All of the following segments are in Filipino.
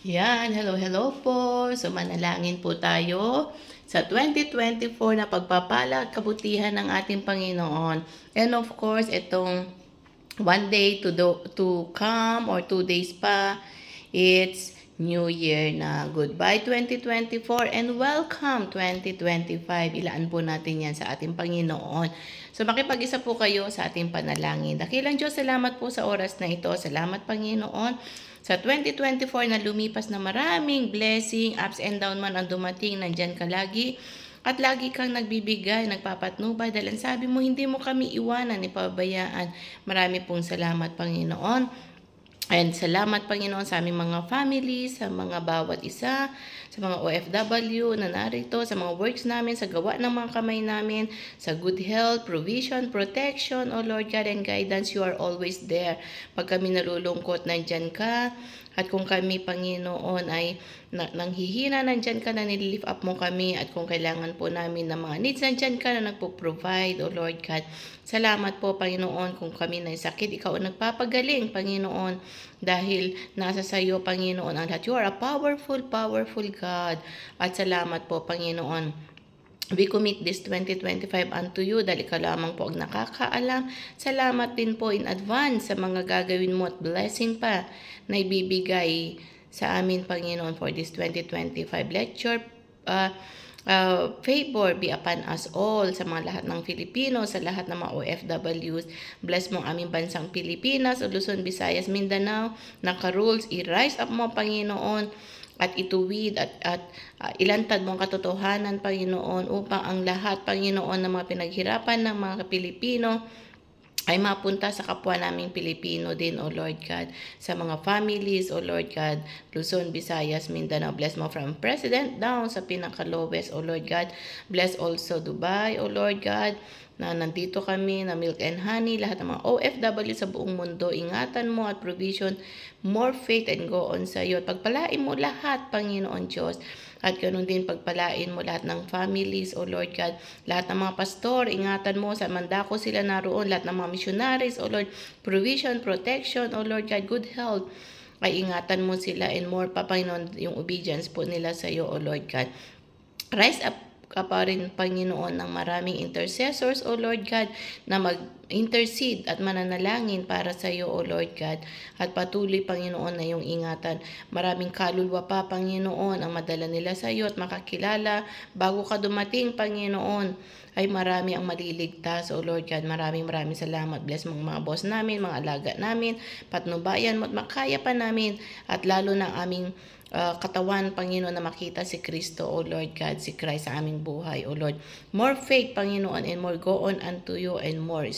Yan, hello po. So manalangin po tayo sa 2024 na pagpapala at kabutihan ng ating Panginoon. And of course, itong one day to come or 2 days pa, it's New Year na. Goodbye 2024 and welcome 2025. Ilaan po natin yan sa ating Panginoon. So makipag-isa po kayo sa ating panalangin. Dakilang Diyos, salamat po sa oras na ito. Salamat Panginoon sa 2024 na lumipas na maraming blessing, ups and down man ang dumating, nandyan ka lagi. At lagi kang nagbibigay, nagpapatnubay dahil sabi mo hindi mo kami iwanan, ipabayaan. Marami pong salamat Panginoon. And salamat Panginoon sa aming mga family, sa mga bawat isa, sa mga OFW na narito, sa mga works namin, sa gawa ng mga kamay namin, sa good health, provision, protection, O Lord God and guidance, you are always there. Pag kami nalulungkot, nandyan ka. At kung kami, Panginoon, ay nanghihina, nandyan ka na, nililift up mo kami. At kung kailangan po namin ng mga needs, nandyan ka na nagpo-provide, O Lord God. Salamat po, Panginoon, kung kami na sakit, ikaw ang nagpapagaling, Panginoon. Dahil nasa sa iyo, Panginoon, ang lahat. You are a powerful, powerful God. At salamat po, Panginoon. We commit this 2025 unto you dahil ikaw lamang po ang nakakaalam. Salamat din po in advance sa mga gagawin mo at blessing pa na ibibigay sa amin, Panginoon, for this 2025 lecture. Favor be upon us all, sa mga lahat ng Filipino, sa lahat ng mga OFWs. Bless mo aming bansang Pilipinas, Luzon, Visayas, Mindanao, naka-rules, i-rise up mo, Panginoon, at ituwid at ilantad mo ang katotohanan, Panginoon, upang ang lahat, Panginoon, ng mga pinaghirapan ng mga Pilipino ay mapunta sa kapwa naming Pilipino din, O Lord God, sa mga families, O Lord God, Luzon, Visayas, Mindanao. Bless mo from President down sa pinaka-lowest, O Lord God. Bless also Dubai, O Lord God, na nandito kami, na Milk and Honey, lahat ng mga OFW sa buong mundo. Ingatan mo at provision, more faith and go on sa iyo. At pagpalain mo lahat, Panginoon Diyos. At ganoon din pagpalain mo lahat ng families, O Lord God. Lahat ng mga pastor, ingatan mo sa mandako sila naroon. Lahat ng mga missionaries, O Lord. Provision, protection, O Lord God. Good health. Ay ingatan mo sila and more pa, Panginoon, yung obedience po nila sa iyo, O Lord God. Rise up ka pa rin, Panginoon, ng maraming intercessors, O Lord God, na mag-intercede at mananalangin para sa iyo, O Lord God. At patuloy, Panginoon, na yung ingatan. Maraming kaluluwa pa, Panginoon, ang madala nila sa iyo at makakilala. Bago ka dumating, Panginoon, ay marami ang maliligtas, O Lord God. Maraming salamat. Bless mga boss namin, mga alaga namin, patnubayan mo at makaya pa namin. At lalo na aming katawan, Panginoon, na makita si Kristo, O Lord God, si Christ sa aming buhay, O Lord. More faith, Panginoon, and more go on unto you, and more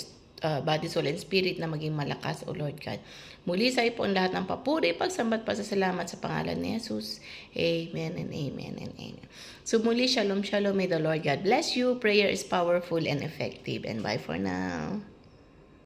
body, soul, and spirit na maging malakas, O Lord God. Muli sa iyo po ang lahat ng papuri, pagsambat, pasasalamat sa pangalan ni Jesus. Amen and amen and amen. So muli, shalom, shalom. May the Lord God bless you. Prayer is powerful and effective. And bye for now.